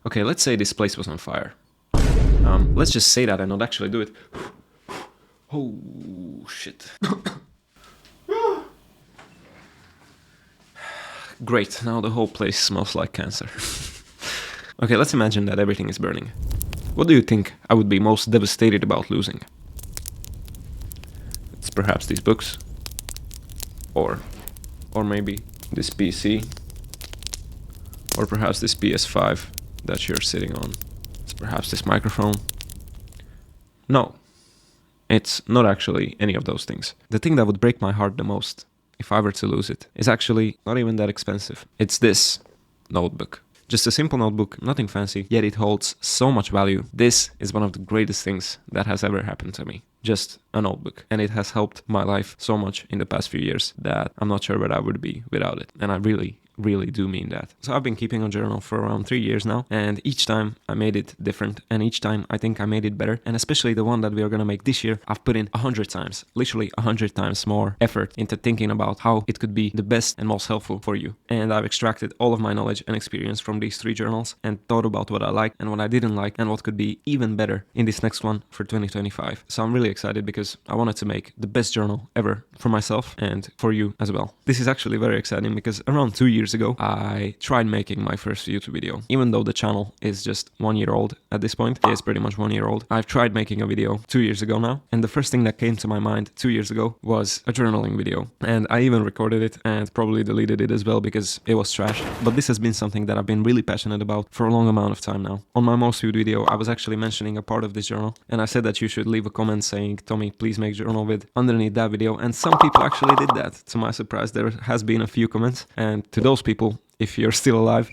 Okay, let's say this place was on fire. Let's just say that and not actually do it. Oh, shit. Great, now the whole place smells like cancer. Okay, let's imagine that everything is burning. What do you think I would be most devastated about losing? It's perhaps these books. Or maybe this PC. Or perhaps this PS5 that you're sitting on. It's perhaps this microphone. No, it's not actually any of those things. The thing that would break my heart the most, if I were to lose it, is actually not even that expensive. It's this notebook. Just a simple notebook, nothing fancy, yet it holds so much value. This is one of the greatest things that has ever happened to me. Just a notebook. And it has helped my life so much in the past few years that I'm not sure where I would be without it. And I really do mean that. So I've been keeping a journal for around 3 years now, and each time I made it different, and each time I think I made it better. And especially the one that we are gonna make this year, I've put in 100 times, literally 100 times more effort into thinking about how it could be the best and most helpful for you. And I've extracted all of my knowledge and experience from these 3 journals and thought about what I liked and what I didn't like and what could be even better in this next one for 2025. So I'm really excited because I wanted to make the best journal ever for myself and for you as well. This is actually very exciting because around 2 years ago, I tried making my first YouTube video. Even though the channel is just 1 year old at this point, it's pretty much 1 year old. I've tried making a video 2 years ago now, and the first thing that came to my mind 2 years ago was a journaling video. And I even recorded it and probably deleted it as well because it was trash. But this has been something that I've been really passionate about for a long amount of time now. On my most viewed video, I was actually mentioning a part of this journal, and I said that you should leave a comment saying, Tommy, please make journal with underneath that video. And some people actually did that. To my surprise, there has been a few comments, and to those people, if you're still alive,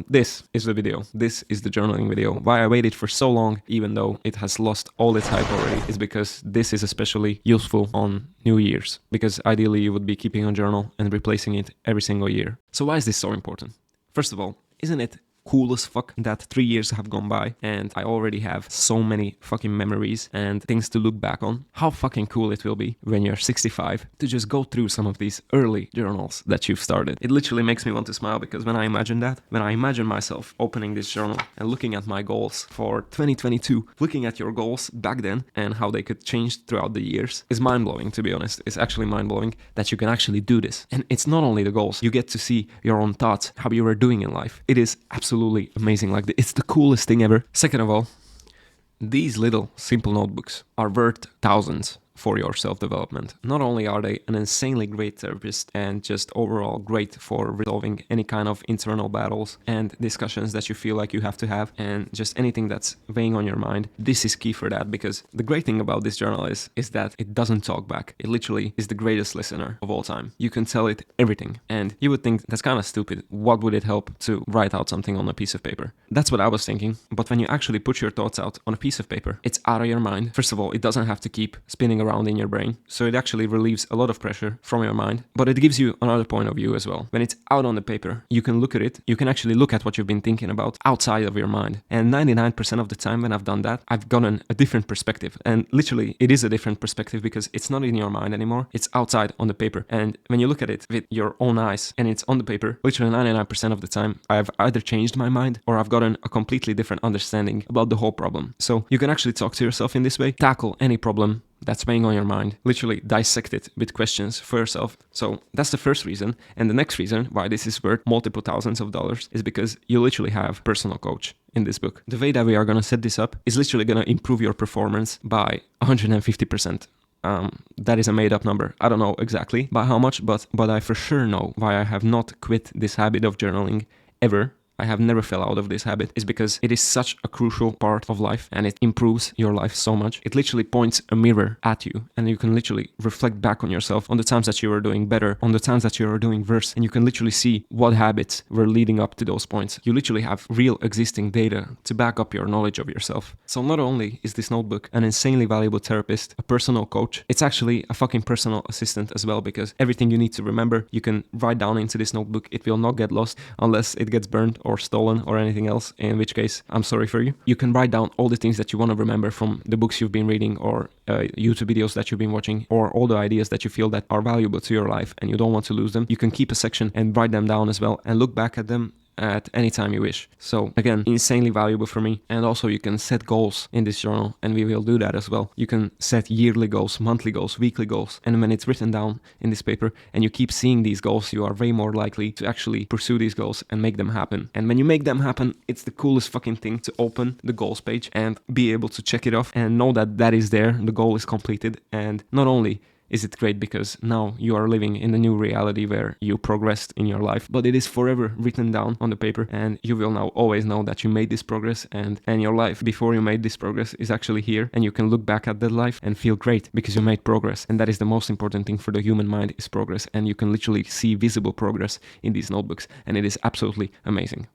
this is the video. This is the journaling video. Why I waited for so long, even though it has lost all its hype already, is because this is especially useful on New Year's. Because ideally you would be keeping a journal and replacing it every single year. So why is this so important? First of all, isn't it cool as fuck that 3 years have gone by and I already have so many fucking memories and things to look back on? How fucking cool it will be when you're 65 to just go through some of these early journals that you've started. It literally makes me want to smile because when I imagine that, when I imagine myself opening this journal and looking at my goals for 2022, looking at your goals back then and how they could change throughout the years is mind-blowing, to be honest. It's actually mind-blowing that you can actually do this. And it's not only the goals, you get to see your own thoughts, how you were doing in life. It is absolutely amazing. Like, it's the coolest thing ever. Second of all, these little simple notebooks are worth thousands for your self-development. Not only are they an insanely great therapist and just overall great for resolving any kind of internal battles and discussions that you feel like you have to have and just anything that's weighing on your mind, this is key for that, because the great thing about this journal is that it doesn't talk back. It literally is the greatest listener of all time. You can tell it everything, and you would think that's kind of stupid. What would it help to write out something on a piece of paper? That's what I was thinking, but when you actually put your thoughts out on a piece of paper, it's out of your mind. First of all, it doesn't have to keep spinning around in your brain, so it actually relieves a lot of pressure from your mind, but it gives you another point of view as well. When it's out on the paper, you can look at it, you can actually look at what you've been thinking about outside of your mind, and 99% of the time when I've done that, I've gotten a different perspective, and literally it is a different perspective because it's not in your mind anymore, it's outside on the paper. And when you look at it with your own eyes and it's on the paper, literally 99% of the time I've either changed my mind or I've gotten a completely different understanding about the whole problem. So you can actually talk to yourself in this way, tackle any problem that's weighing on your mind, literally dissect it with questions for yourself. So that's the first reason. And the next reason why this is worth multiple thousands of dollars is because you literally have a personal coach in this book. The way that we are going to set this up is literally going to improve your performance by 150%. That is a made up number. I don't know exactly by how much, but I for sure know why I have not quit this habit of journaling ever. I have never fell out of this habit, is because it is such a crucial part of life and it improves your life so much. It literally points a mirror at you and you can literally reflect back on yourself, on the times that you were doing better, on the times that you were doing worse, and you can literally see what habits were leading up to those points. You literally have real existing data to back up your knowledge of yourself. So not only is this notebook an insanely valuable therapist, a personal coach, it's actually a fucking personal assistant as well, because everything you need to remember, you can write down into this notebook. It will not get lost unless it gets burned or stolen or anything else, in which case I'm sorry for you. You can write down all the things that you want to remember from the books you've been reading or YouTube videos that you've been watching, or all the ideas that you feel that are valuable to your life and you don't want to lose them. You can keep a section and write them down as well and look back at them at any time you wish. So again, insanely valuable for me. And also you can set goals in this journal, and we will do that as well. You can set yearly goals, monthly goals, weekly goals, and when it's written down in this paper and you keep seeing these goals, you are way more likely to actually pursue these goals and make them happen. And when you make them happen, it's the coolest fucking thing to open the goals page and be able to check it off and know that that is there, the goal is completed. And not only is it great because now you are living in a new reality where you progressed in your life, but it is forever written down on the paper, and you will now always know that you made this progress, and your life before you made this progress is actually here, and you can look back at that life and feel great because you made progress. And that is the most important thing for the human mind, is progress, and you can literally see visible progress in these notebooks, and it is absolutely amazing.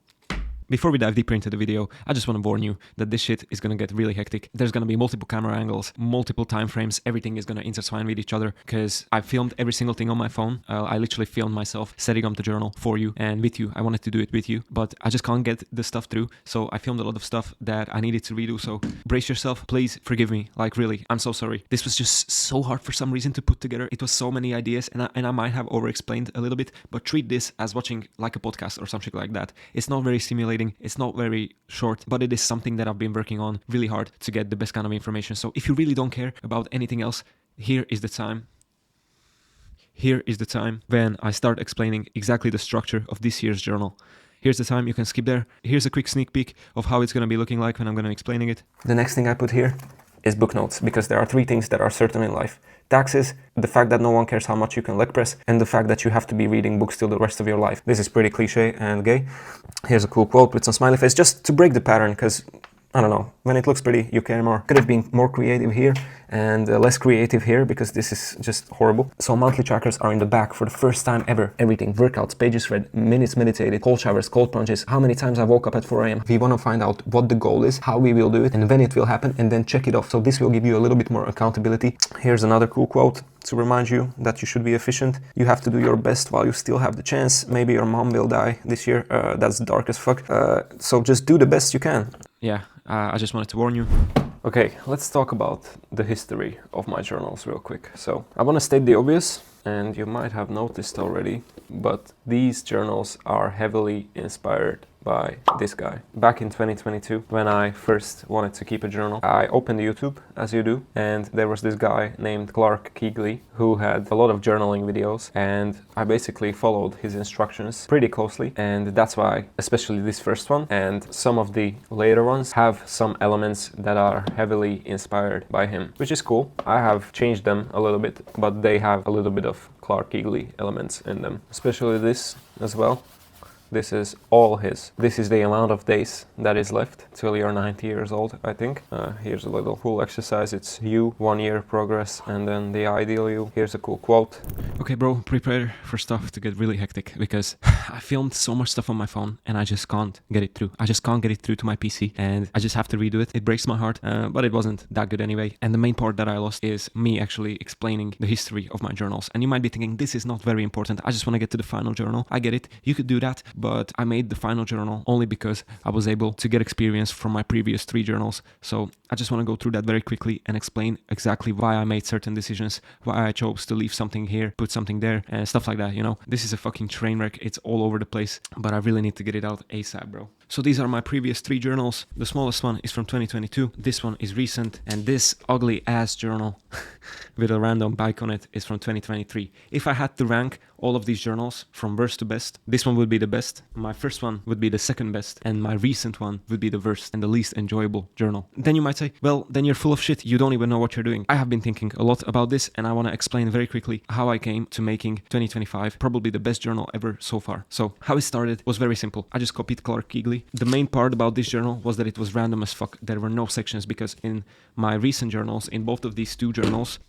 Before we dive deeper into the video, I just want to warn you that this shit is going to get really hectic. There's going to be multiple camera angles, multiple time frames, everything is going to intertwine with each other because I filmed every single thing on my phone. I literally filmed myself setting up the journal for you and with you. I wanted to do it with you, but I just can't get the stuff through. So I filmed a lot of stuff that I needed to redo. So brace yourself. Please forgive me. Like really, I'm so sorry. This was just so hard for some reason to put together. It was so many ideas and I might have over-explained a little bit, but treat this as watching like a podcast or something like that. It's not very stimulating. It's not very short, but it is something that I've been working on really hard to get the best kind of information. So if you really don't care about anything else, here is the time. Here is the time when I start explaining exactly the structure of this year's journal. Here's the time, you can skip there. Here's a quick sneak peek of how it's going to be looking like when I'm going to be explaining it. The next thing I put here is book notes, because there are three things that are certain in life. Taxes, the fact that no one cares how much you can leg press, and the fact that you have to be reading books till the rest of your life. This is pretty cliche and gay. Here's a cool quote with some smiley face, just to break the pattern, because I don't know, when it looks pretty, you care more. Could have been more creative here and less creative here, because this is just horrible. So monthly trackers are in the back for the first time ever. Everything, workouts, pages read, minutes meditated, cold showers, cold plunges, how many times I woke up at 4 a.m. We want to find out what the goal is, how we will do it, and when it will happen, and then check it off. So this will give you a little bit more accountability. Here's another cool quote to remind you that you should be efficient. You have to do your best while you still have the chance. Maybe your mom will die this year. That's dark as fuck. So just do the best you can. Yeah, I just wanted to warn you. Okay, let's talk about the history of my journals real quick. So I want to state the obvious, and you might have noticed already, but these journals are heavily inspired by this guy. Back in 2022, when I first wanted to keep a journal, I opened YouTube, as you do, and there was this guy named Clark Keegley who had a lot of journaling videos, and I basically followed his instructions pretty closely, and that's why especially this first one and some of the later ones have some elements that are heavily inspired by him, which is cool. I have changed them a little bit, but they have a little bit of Clark Keegley elements in them, especially this as well. This is all his. This is the amount of days that is left till you're 90 years old, I think. Here's a little cool exercise. It's you, 1 year progress, and then the ideal you. Here's a cool quote. Okay, bro, prepare for stuff to get really hectic, because I filmed so much stuff on my phone and I just can't get it through. I just can't get it through to my PC, and I just have to redo it. It breaks my heart, but it wasn't that good anyway. And the main part that I lost is me actually explaining the history of my journals. And you might be thinking, this is not very important. I just want to get to the final journal. I get it. You could do that. But I made the final journal only because I was able to get experience from my previous 3 journals. So I just want to go through that very quickly and explain exactly why I made certain decisions, why I chose to leave something here, put something there, and stuff like that, you know. This is a fucking train wreck. It's all over the place, but I really need to get it out ASAP, bro. So these are my previous 3 journals. The smallest one is from 2022. This one is recent. And this ugly ass journal with a random bike on it is from 2023. If I had to rank all of these journals from worst to best, this one would be the best. My first one would be the second best. And my recent one would be the worst and the least enjoyable journal. Then you might say, well, then you're full of shit. You don't even know what you're doing. I have been thinking a lot about this, and I want to explain very quickly how I came to making 2025 probably the best journal ever so far. So how it started was very simple. I just copied Clark Keegley. The main part about this journal was that it was random as fuck. There were no sections, because in my recent journals, in both of these 2 journals,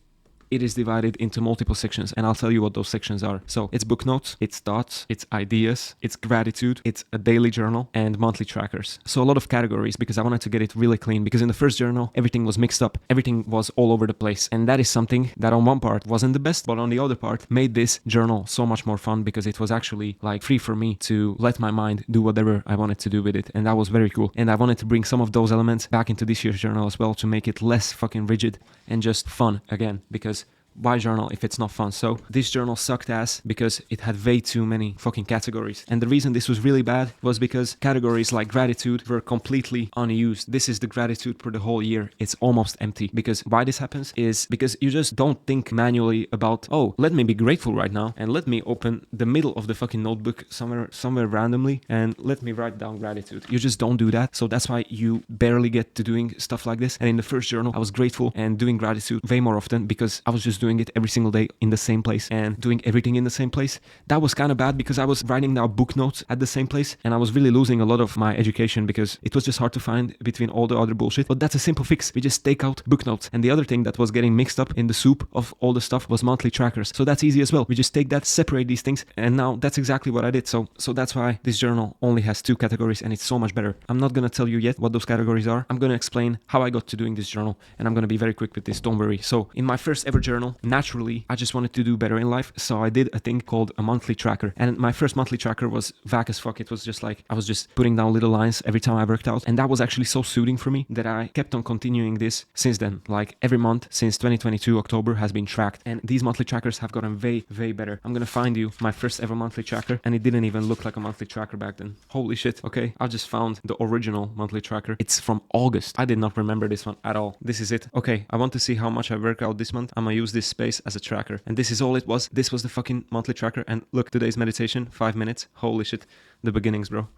it is divided into multiple sections, and I'll tell you what those sections are. So it's book notes, it's thoughts, it's ideas, it's gratitude, it's a daily journal, and monthly trackers. So a lot of categories, because I wanted to get it really clean, because in the first journal, everything was mixed up. Everything was all over the place. And that is something that on one part wasn't the best, but on the other part made this journal so much more fun, because it was actually like free for me to let my mind do whatever I wanted to do with it. And that was very cool. And I wanted to bring some of those elements back into this year's journal as well, to make it less fucking rigid and just fun again, because why journal if it's not fun? So this journal sucked ass because it had way too many fucking categories. And the reason this was really bad was because categories like gratitude were completely unused. This is the gratitude for the whole year. It's almost empty. Because why this happens is because you just don't think manually about, oh, let me be grateful right now and let me open the middle of the fucking notebook somewhere randomly and let me write down gratitude. You just don't do that. So that's why you barely get to doing stuff like this. And in the first journal, I was grateful and doing gratitude way more often because I was just doing it every single day in the same place and doing everything in the same place. That was kind of bad because I was writing down book notes at the same place and I was really losing a lot of my education because it was just hard to find between all the other bullshit. But that's a simple fix. We just take out book notes. And the other thing that was getting mixed up in the soup of all the stuff was monthly trackers. So that's easy as well. We just take that, separate these things, and now that's exactly what I did. So that's why this journal only has 2 categories and it's so much better. I'm not gonna tell you yet what those categories are. I'm gonna explain how I got to doing this journal and I'm gonna be very quick with this, don't worry. So in my first ever journal, naturally, I just wanted to do better in life. So I did a thing called a monthly tracker. And my first monthly tracker was vague as fuck. It was just like, I was just putting down little lines every time I worked out. And that was actually so soothing for me that I kept on continuing this since then. Like every month since 2022, October has been tracked. And these monthly trackers have gotten way, way better. I'm gonna find you my first ever monthly tracker. And it didn't even look like a monthly tracker back then. Holy shit. Okay, I just found the original monthly tracker. It's from August. I did not remember this one at all. This is it. Okay, I want to see how much I work out this month. I'm gonna use this space as a tracker. And this is all it was. This was the fucking monthly tracker. And look, today's meditation, 5 minutes. Holy shit. The beginnings, bro.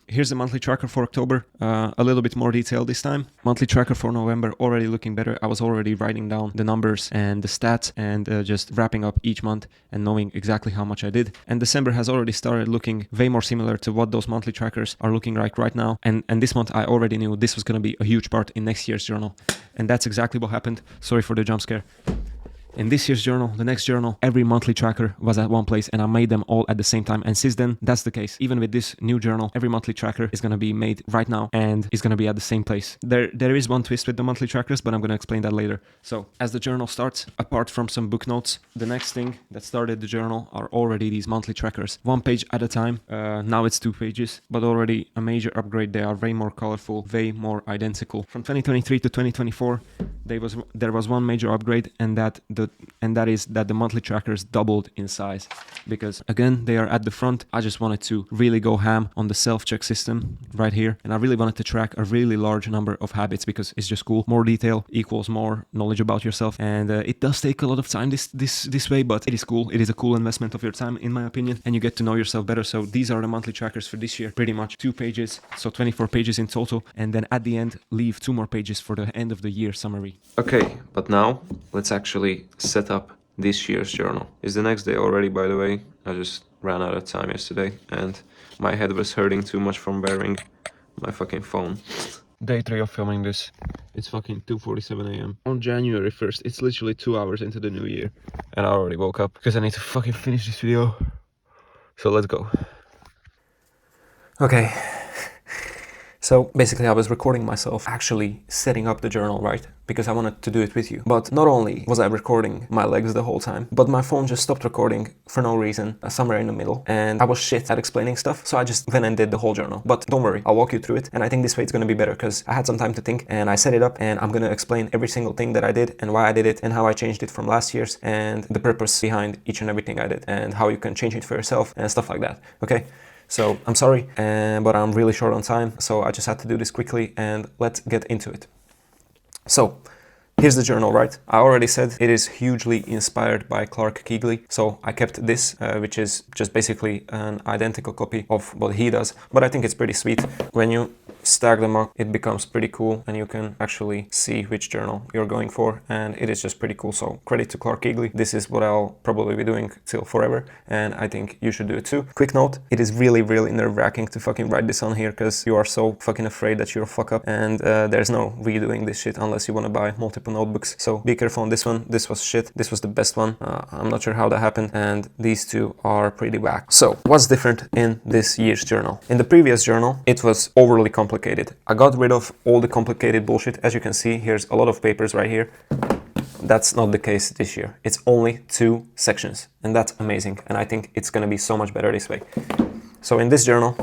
Here's the monthly tracker for October, a little bit more detail this time. Monthly tracker for November, already looking better. I was already writing down the numbers and the stats and just wrapping up each month and knowing exactly how much I did. And December has already started looking way more similar to what those monthly trackers are looking like right now. And this month I already knew this was going to be a huge part in next year's journal. And that's exactly what happened. Sorry for the jump scare. In this year's journal, the next journal, every monthly tracker was at one place and I made them all at the same time. And since then, that's the case. Even with this new journal, every monthly tracker is going to be made right now and is going to be at the same place. There is one twist with the monthly trackers, but I'm going to explain that later. So as the journal starts, apart from some book notes, the next thing that started the journal are already these monthly trackers. 1 page at a time. Now it's 2 pages, but already a major upgrade. They are way more colorful, way more identical. From 2023 to 2024, there was one major upgrade, and that is that the monthly trackers doubled in size, because again, they are at the front. I just wanted to really go ham on the self-check system right here, and I really wanted to track a really large number of habits because it's just cool. More detail equals more knowledge about yourself, and it does take a lot of time this way, but it is cool. It is a cool investment of your time, in my opinion, and you get to know yourself better. So these are the monthly trackers for this year, pretty much 2 pages, so 24 pages in total, and then at the end leave 2 more pages for the end of the year summary. Okay, but now let's actually set up this year's journal. It's the next day already, by the way. I just ran out of time yesterday and my head was hurting too much from wearing my fucking phone. Day 3 of filming this. It's fucking 2:47 a.m. on January 1st. It's literally 2 hours into the new year and I already woke up because I need to fucking finish this video. So let's go. Okay. So basically I was recording myself actually setting up the journal, right? Because I wanted to do it with you. But not only was I recording my legs the whole time, but my phone just stopped recording for no reason, somewhere in the middle. And I was shit at explaining stuff, so I just went and did the whole journal. But don't worry, I'll walk you through it. And I think this way it's gonna be better because I had some time to think and I set it up and I'm gonna explain every single thing that I did and why I did it and how I changed it from last year's and the purpose behind each and everything I did and how you can change it for yourself and stuff like that, okay? So I'm sorry, but I'm really short on time, so I just had to do this quickly and let's get into it. So here's the journal, right? I already said it is hugely inspired by Clark Keegley, so I kept this, which is just basically an identical copy of what he does, but I think it's pretty sweet. When you stack them up, it becomes pretty cool and you can actually see which journal you're going for, and it is just pretty cool. So credit to Clark Keegley. This is what I'll probably be doing till forever, and I think you should do it too. Quick note, it is really nerve-wracking to fucking write this on here because you are so fucking afraid that you'll fuck up, and there's no redoing this shit unless you want to buy multiple notebooks. So be careful on this one. This was shit. This was the best one. I'm not sure how that happened, and these two are pretty whack. So what's different in this year's journal? In the previous journal, it was overly complicated. I got rid of all the complicated bullshit. As you can see, here's a lot of papers right here. That's not the case this year. It's only 2 sections, and that's amazing. And I think it's gonna be so much better this way. So in this journal,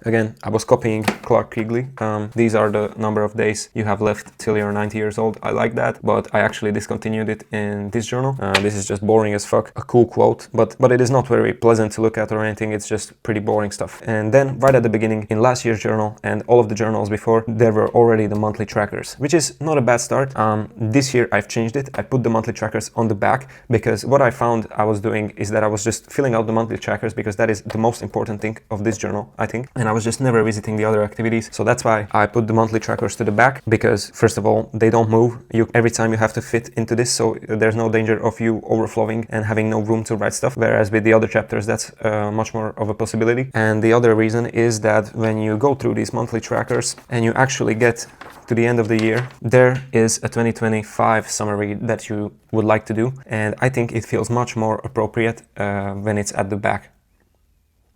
Again, I was copying Clark Kegley. These are the number of days you have left till you're 90 years old. I like that, but I actually discontinued it in this journal. This is just boring as fuck. A cool quote, but it is not very pleasant to look at or anything. It's just pretty boring stuff. And then right at the beginning, in last year's journal and all of the journals before, there were already the monthly trackers, which is not a bad start. This year I've changed it. I put the monthly trackers on the back because what I found I was doing is that I was just filling out the monthly trackers because that is the most important thing of this journal, I think. And I was just never visiting the other activities. So that's why I put the monthly trackers to the back, because first of all, they don't move. Every time you have to fit into this, so there's no danger of you overflowing and having no room to write stuff. Whereas with the other chapters, that's much more of a possibility. And the other reason is that when you go through these monthly trackers and you actually get to the end of the year, there is a 2025 summary that you would like to do. And I think it feels much more appropriate when it's at the back.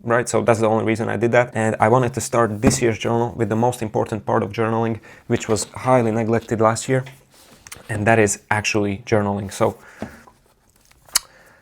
Right, so that's the only reason I did that. And I wanted to start this year's journal with the most important part of journaling, which was highly neglected last year, and that is actually journaling. So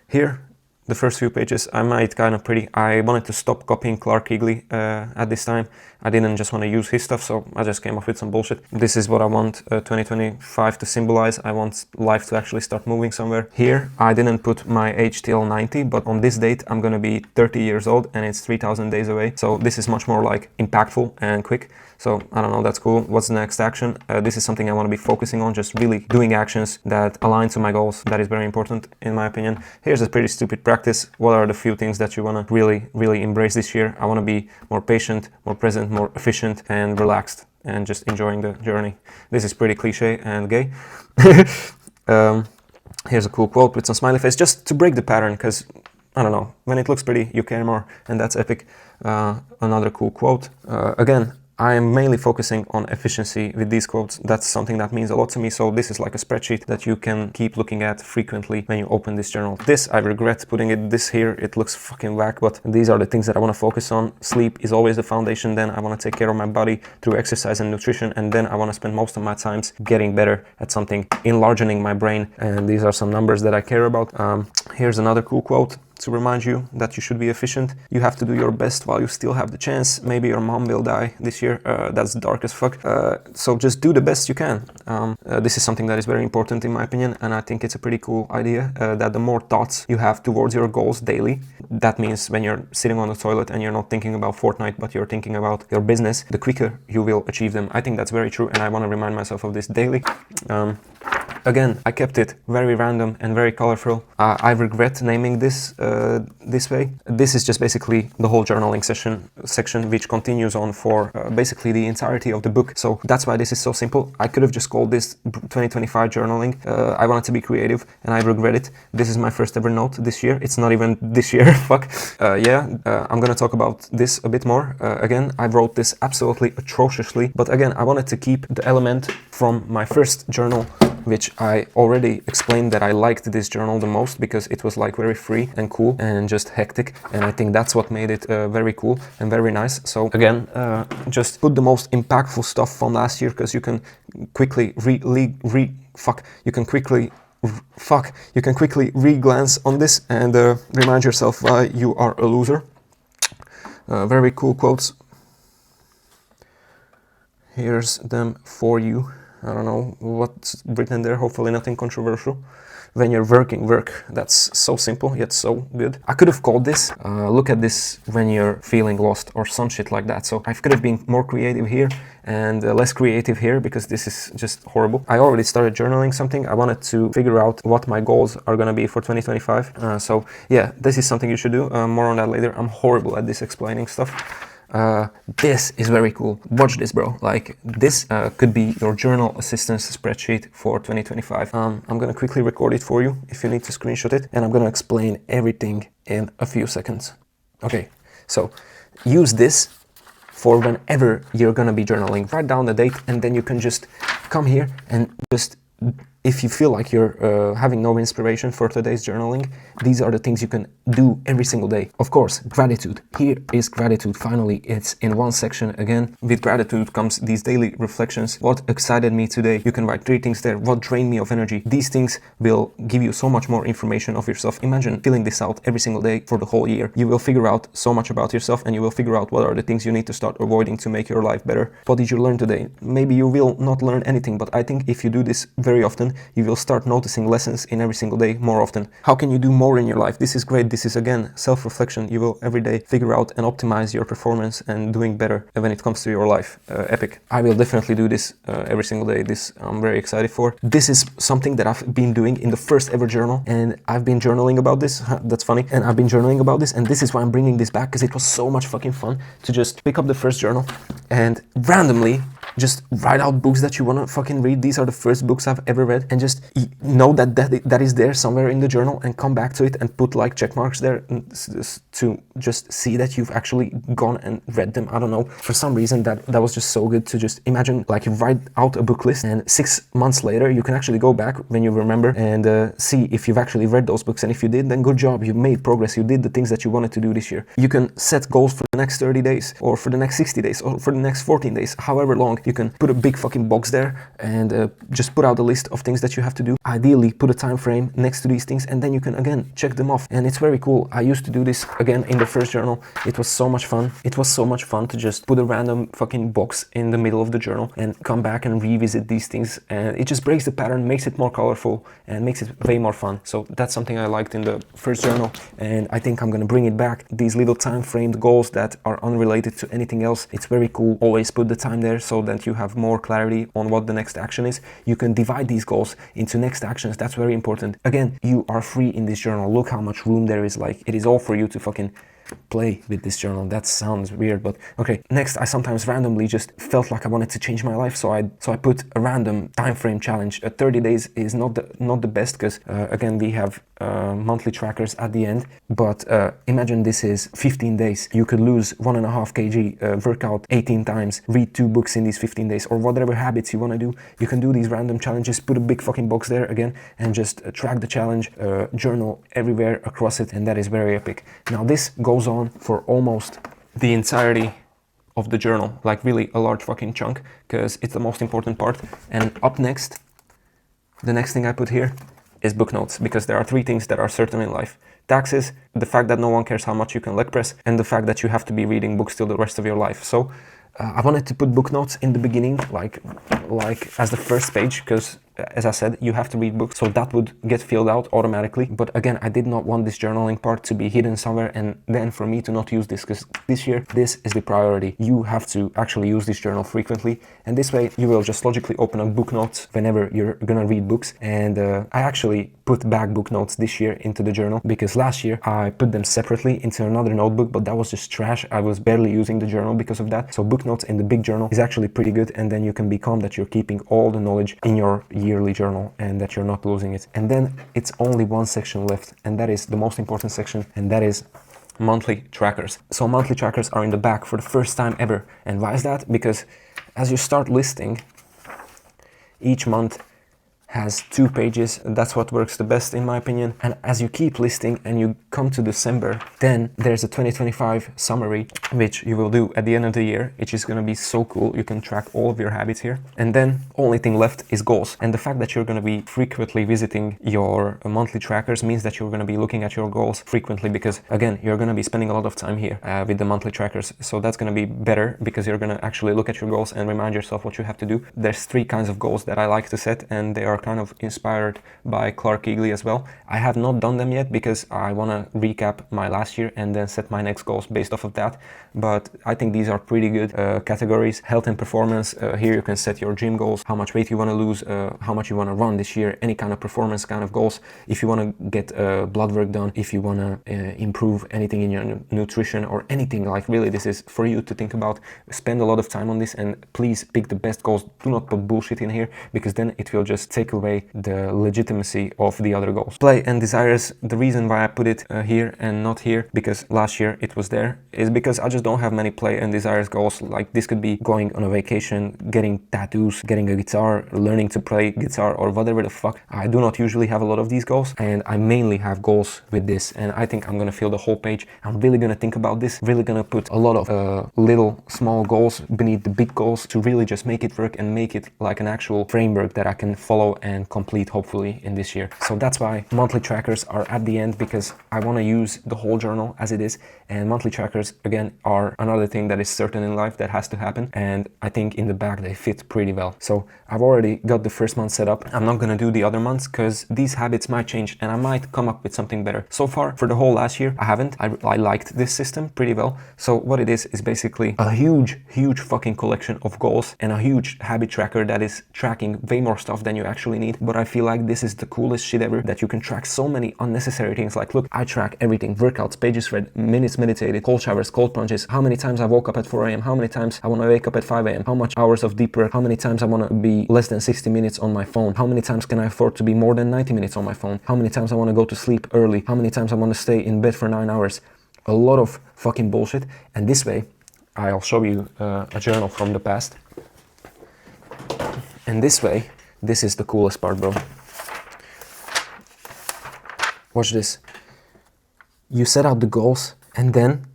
here, the first few pages, I made it kind of pretty. I wanted to stop copying Clark Kegley at this time. I didn't just want to use his stuff, so I just came up with some bullshit. This is what I want 2025 to symbolize. I want life to actually start moving somewhere. Here, I didn't put my age till 90, but on this date, I'm gonna be 30 years old and it's 3,000 days away. So this is much more like impactful and quick. So I don't know, that's cool. What's the next action? This is something I want to be focusing on, just really doing actions that align to my goals. That is very important in my opinion. Here's a pretty stupid practice. What are the few things that you want to really embrace this year? I want to be more patient, more present, more efficient and relaxed and just enjoying the journey. This is pretty cliche and gay. Here's a cool quote with some smiley face just to break the pattern, because I don't know, when it looks pretty you care more, and that's epic. Another cool quote. Again, I am mainly focusing on efficiency with these quotes. That's something that means a lot to me. So this is like a spreadsheet that you can keep looking at frequently when you open this journal. This, I regret putting this here. It looks fucking whack, but these are the things that I want to focus on. Sleep is always the foundation. Then I want to take care of my body through exercise and nutrition. And then I want to spend most of my times getting better at something, enlarging my brain. And these are some numbers that I care about. Here's another cool quote to remind you that you should be efficient. You have to do your best while you still have the chance. Maybe your mom will die this year. That's dark as fuck. So just do the best you can. This is something that is very important in my opinion, and I think it's a pretty cool idea that the more thoughts you have towards your goals daily, that means when you're sitting on the toilet and you're not thinking about Fortnite, but you're thinking about your business, the quicker you will achieve them. I think that's very true, and I want to remind myself of this daily. Again, I kept it very random and very colorful. I regret naming this this way. This is just basically the whole journaling section which continues on for basically the entirety of the book. So that's why this is so simple. I could have just called this 2025 journaling. I wanted to be creative and I regret it. This is my first ever note this year. It's not even this year, fuck. I'm gonna talk about this a bit more. Again, I wrote this absolutely atrociously, but again, I wanted to keep the element from my first journal, which I already explained that I liked this journal the most because it was like very free and cool and just hectic, and I think that's what made it very cool and very nice. So again, just put the most impactful stuff from last year, because you can quickly re-glance on this and remind yourself why you are a loser. Very cool quotes. Here's them for you. I don't know what's written there, hopefully nothing controversial. When you're working, work. That's so simple, yet so good. I could have called this, look at this when you're feeling lost or some shit like that. So I could have been more creative here and less creative here, because this is just horrible. I already started journaling something. I wanted to figure out what my goals are gonna be for 2025. So yeah, this is something you should do. More on that later. I'm horrible at this explaining stuff. This is very cool. Watch this, bro. Like, this could be your journal assistance spreadsheet for 2025. I'm gonna quickly record it for you if you need to screenshot it, and I'm gonna explain everything in a few seconds. Okay, so use this for whenever you're gonna be journaling. Write down the date, and then you can just come here and just if you feel like you're having no inspiration for today's journaling, these are the things you can do every single day. Of course, gratitude. Here is gratitude. Finally, it's in one section again. With gratitude comes these daily reflections. What excited me today? You can write 3 things there. What drained me of energy? These things will give you so much more information of yourself. Imagine filling this out every single day for the whole year. You will figure out so much about yourself, and you will figure out what are the things you need to start avoiding to make your life better. What did you learn today? Maybe you will not learn anything, but I think if you do this very often, you will start noticing lessons in every single day more often. How can you do more in your life? This is great. This is again self-reflection. You will every day figure out and optimize your performance and doing better when it comes to your life. Epic. I will definitely do this every single day. This I'm very excited for. This is something that I've been doing in the first ever journal, and I've been journaling about this. That's funny. And I've been journaling about this, and this is why I'm bringing this back, because it was so much fucking fun to just pick up the first journal and randomly just write out books that you want to fucking read. These are the first books I've ever read, and just know that is there somewhere in the journal, and come back to it and put like check marks there to just see that you've actually gone and read them. I don't know, for some reason that was just so good to just imagine, like, you write out a book list, and 6 months later you can actually go back when you remember and see if you've actually read those books, and if you did, then good job, you made progress, you did the things that you wanted to do this year. You can set goals for the next 30 days or for the next 60 days or for the next 14 days, however long. You can put a big fucking box there and just put out a list of things that you have to do. Ideally, put a time frame next to these things, and then you can again check them off. And it's very cool. I used to do this again in the first journal. It was so much fun. It was so much fun to just put a random fucking box in the middle of the journal and come back and revisit these things. And it just breaks the pattern, makes it more colorful, and makes it way more fun. So that's something I liked in the first journal, and I think I'm gonna bring it back. These little time framed goals that are unrelated to anything else. It's very cool. Always put the time there so that you have more clarity on what the next action is. You can divide these goals into next actions. That's very important. Again, you are free in this journal. Look how much room there is. Like, it is all for you to fucking play with this journal. That sounds weird, but okay. Next, I sometimes randomly just felt like I wanted to change my life, so I put a random time frame challenge. 30 days is not the best, because again, we have monthly trackers at the end, but imagine this is 15 days. You could lose 1.5 kg, work out 18 times, read 2 books in these 15 days, or whatever habits you want to do. You can do these random challenges, put a big fucking box there again, and just track the challenge, journal everywhere across it, and that is very epic. Now this goes on for almost the entirety of the journal, like really a large fucking chunk, because it's the most important part. And up next, the next thing I put here is book notes, because there are 3 things that are certain in life: taxes, the fact that no one cares how much you can leg press, and the fact that you have to be reading books till the rest of your life. So I wanted to put book notes in the beginning, like as the first page, because as I said, you have to read books, so that would get filled out automatically. But again, I did not want this journaling part to be hidden somewhere and then for me to not use this, because this year, this is the priority. You have to actually use this journal frequently, and this way you will just logically open up book notes whenever you're gonna read books. And I actually put back book notes this year into the journal, because last year I put them separately into another notebook, but that was just trash. I was barely using the journal because of that. So book notes in the big journal is actually pretty good, and then you can be calm that you're keeping all the knowledge in your yearly journal and that you're not losing it. And then it's only one section left, and that is the most important section, and that is monthly trackers. So monthly trackers are in the back for the first time ever. And why is that? Because as you start listing, each month has 2 pages. That's what works the best in my opinion. And as you keep listing and you come to December, then there's a 2025 summary, which you will do at the end of the year, which is going to be so cool. You can track all of your habits here. And then only thing left is goals. And the fact that you're going to be frequently visiting your monthly trackers means that you're going to be looking at your goals frequently, because again, you're going to be spending a lot of time here with the monthly trackers. So that's going to be better, because you're going to actually look at your goals and remind yourself what you have to do. There's 3 kinds of goals that I like to set, and they are kind of inspired by Clark Keagley as well. I have not done them yet because I want to recap my last year and then set my next goals based off of that. But I think these are pretty good categories. Health and performance, here you can set your gym goals, how much weight you want to lose, how much you want to run this year, any kind of performance kind of goals. If you want to get blood work done, if you want to improve anything in your nutrition or anything, like really this is for you to think about. Spend a lot of time on this, and please pick the best goals. Do not put bullshit in here, because then it will just take take away the legitimacy of the other goals. Play and desires, the reason why I put it here and not here, because last year it was there, is because I just don't have many play and desires goals. Like this could be going on a vacation, getting tattoos, getting a guitar, learning to play guitar, or whatever the fuck. I do not usually have a lot of these goals, and I mainly have goals with this, and I think I'm gonna fill the whole page. I'm really gonna think about this, really gonna put a lot of little small goals beneath the big goals to really just make it work and make it like an actual framework that I can follow and complete hopefully in this year. So that's why monthly trackers are at the end, because I want to use the whole journal as it is, and monthly trackers again are another thing that is certain in life that has to happen, and I think in the back they fit pretty well. So I've already got the first month set up. I'm not gonna do the other months because these habits might change and I might come up with something better. So far for the whole last year I haven't. I liked this system pretty well. So what it is basically a huge fucking collection of goals and a huge habit tracker that is tracking way more stuff than you actually need. But I feel like this is the coolest shit ever, that you can track so many unnecessary things. Like look, I track everything: workouts, pages read, minutes meditated, cold showers, cold plunges, how many times I woke up at 4 a.m, how many times I want to wake up at 5 a.m, how much hours of deep work, how many times I want to be less than 60 minutes on my phone, how many times can I afford to be more than 90 minutes on my phone, how many times I want to go to sleep early, how many times I want to stay in bed for 9 hours. A lot of fucking bullshit. And this way I'll show you a journal from the past, and this way, this is the coolest part, bro. Watch this. You set out the goals and then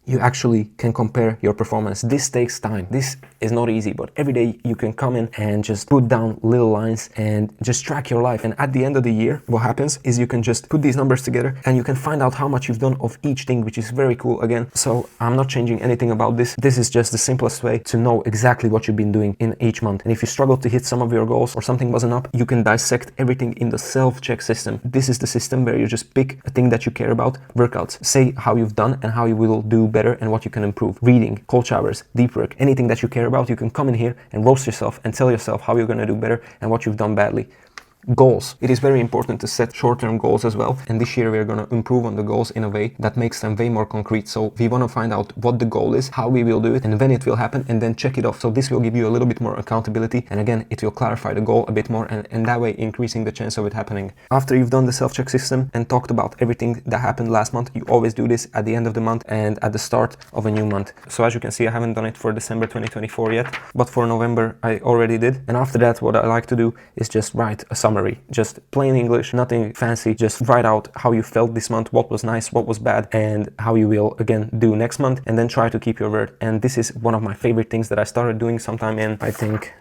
you actually can compare your performance. This takes time. This is not easy, but every day you can come in and just put down little lines and just track your life. And at the end of the year, what happens is you can just put these numbers together and you can find out how much you've done of each thing, which is very cool again. So I'm not changing anything about this. This is just the simplest way to know exactly what you've been doing in each month. And if you struggle to hit some of your goals or something wasn't up, you can dissect everything in the self-check system. This is the system where you just pick a thing that you care about. Workouts, say how you've done and how you will do better and what you can improve. Reading, cold showers, deep work, anything that you care about, you can come in here and roast yourself and tell yourself how you're going to do better and what you've done badly. Goals. It is very important to set short-term goals as well, and this year we're going to improve on the goals in a way that makes them way more concrete. So we want to find out what the goal is, how we will do it, and when it will happen, and then check it off. So this will give you a little bit more accountability, and again it will clarify the goal a bit more, and that way increasing the chance of it happening. After you've done the self-check system and talked about everything that happened last month, you always do this at the end of the month and at the start of a new month. So as you can see, I haven't done it for December 2024 yet, but for November I already did. And after that, what I like to do is just write a summary. Just plain English, nothing fancy. Just write out how you felt this month, what was nice, what was bad, and how you will again do next month, and then try to keep your word. And this is one of my favorite things that I started doing sometime in, I think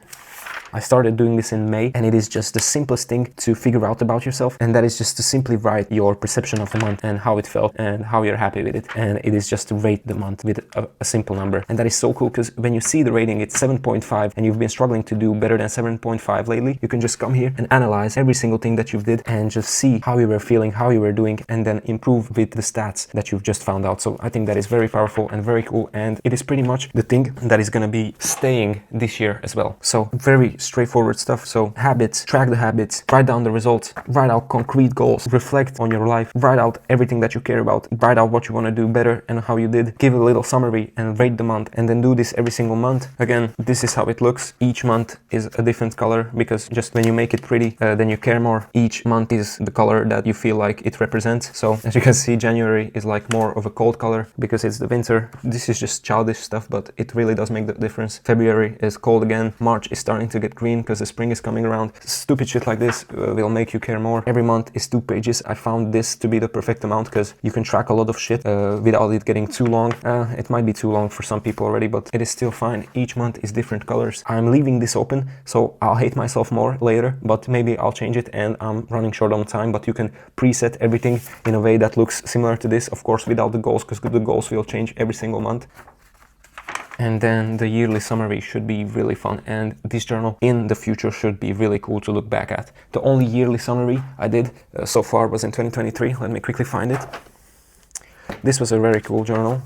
I started doing this in May, and it is just the simplest thing to figure out about yourself, and that is just to simply write your perception of the month and how it felt and how you're happy with it. And it is just to rate the month with a simple number. And that is so cool, because when you see the rating, it's 7.5 and you've been struggling to do better than 7.5 lately, you can just come here and analyze every single thing that you've did and just see how you were feeling, how you were doing, and then improve with the stats that you've just found out. So I think that is very powerful and very cool, and it is pretty much the thing that is going to be staying this year as well. So very straightforward stuff. So habits, track the habits, write down the results, write out concrete goals, reflect on your life, write out everything that you care about, write out what you want to do better and how you did, give a little summary and rate the month, and then do this every single month. Again, this is how it looks. Each month is a different color, because just when you make it pretty, then you care more. Each month is the color that you feel like it represents. So as you can see, January is like more of a cold color because it's the winter. This is just childish stuff, but it really does make the difference. February is cold again. March is starting to get green because the spring is coming around. Stupid shit like this will make you care more. Every month is 2 pages. I found this to be the perfect amount because you can track a lot of shit without it getting too long. It might be too long for some people already, but it is still fine. Each month is different colors. I'm leaving this open, so I'll hate myself more later, but maybe I'll change it, and I'm running short on time, but you can preset everything in a way that looks similar to this, of course without the goals, because the goals will change every single month. And then the yearly summary should be really fun, and this journal in the future should be really cool to look back at. The only yearly summary I did so far was in 2023. Let me quickly find it. This was a very cool journal.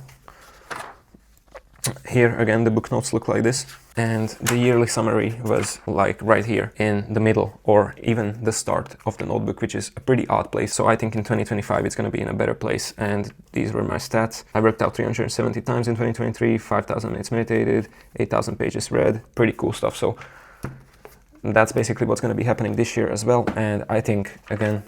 Here again the book notes look like this, and the yearly summary was like right here in the middle, or even the start of the notebook, which is a pretty odd place. So I think in 2025 it's going to be in a better place. And these were my stats. I worked out 370 times in 2023, 5,000 minutes meditated, 8,000 pages read, pretty cool stuff. So that's basically what's going to be happening this year as well. And I think, again,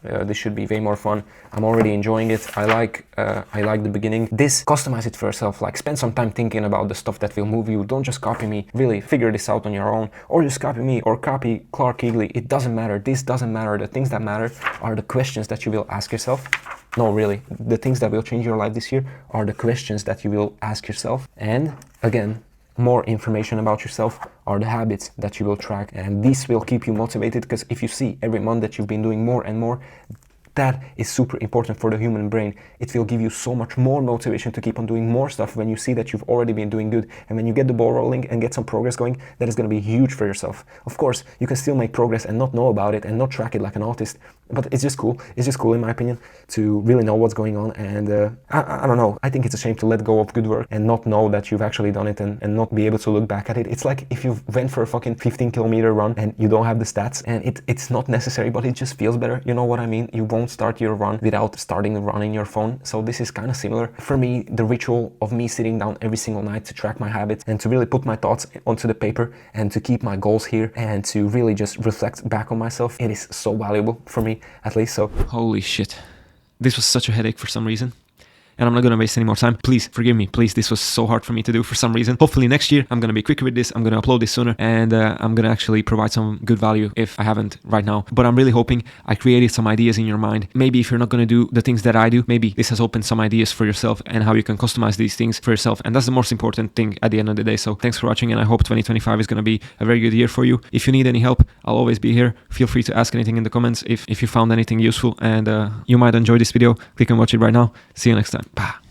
this should be way more fun. I'm already enjoying it. I like the beginning. This, customize it for yourself. Like, spend some time thinking about the stuff that will move you. Don't just copy me. Really figure this out on your own, or just copy me or copy Clark Eagley. It doesn't matter. This doesn't matter. The things that matter are the questions that you will ask yourself. No, really, the things that will change your life this year are the questions that you will ask yourself. And again, more information about yourself are the habits that you will track, and this will keep you motivated, because if you see every month that you've been doing more and more, that is super important for the human brain. It will give you so much more motivation to keep on doing more stuff when you see that you've already been doing good. And when you get the ball rolling and get some progress going, that is going to be huge for yourself. Of course, you can still make progress and not know about it and not track it like an autist, but it's just cool. It's just cool, in my opinion, to really know what's going on. And I don't know, I think it's a shame to let go of good work and not know that you've actually done it, and not be able to look back at it. It's like if you went for a fucking 15-kilometer run and you don't have the stats, and it's not necessary, but it just feels better. You know what I mean? You won't start your run without starting the run in your phone. So this is kind of similar. For me, the ritual of me sitting down every single night to track my habits and to really put my thoughts onto the paper and to keep my goals here and to really just reflect back on myself, it is so valuable for me, at least. So Holy shit. This was such a headache for some reason. And I'm not going to waste any more time. Please forgive me. Please, this was so hard for me to do for some reason. Hopefully next year I'm going to be quicker with this. I'm going to upload this sooner, and I'm going to actually provide some good value if I haven't right now. But I'm really hoping I created some ideas in your mind. Maybe if you're not going to do the things that I do, maybe this has opened some ideas for yourself and how you can customize these things for yourself. And that's the most important thing at the end of the day. So thanks for watching, and I hope 2025 is going to be a very good year for you. If you need any help, I'll always be here. Feel free to ask anything in the comments if you found anything useful, and you might enjoy this video. Click and watch it right now. See you next time. Bye.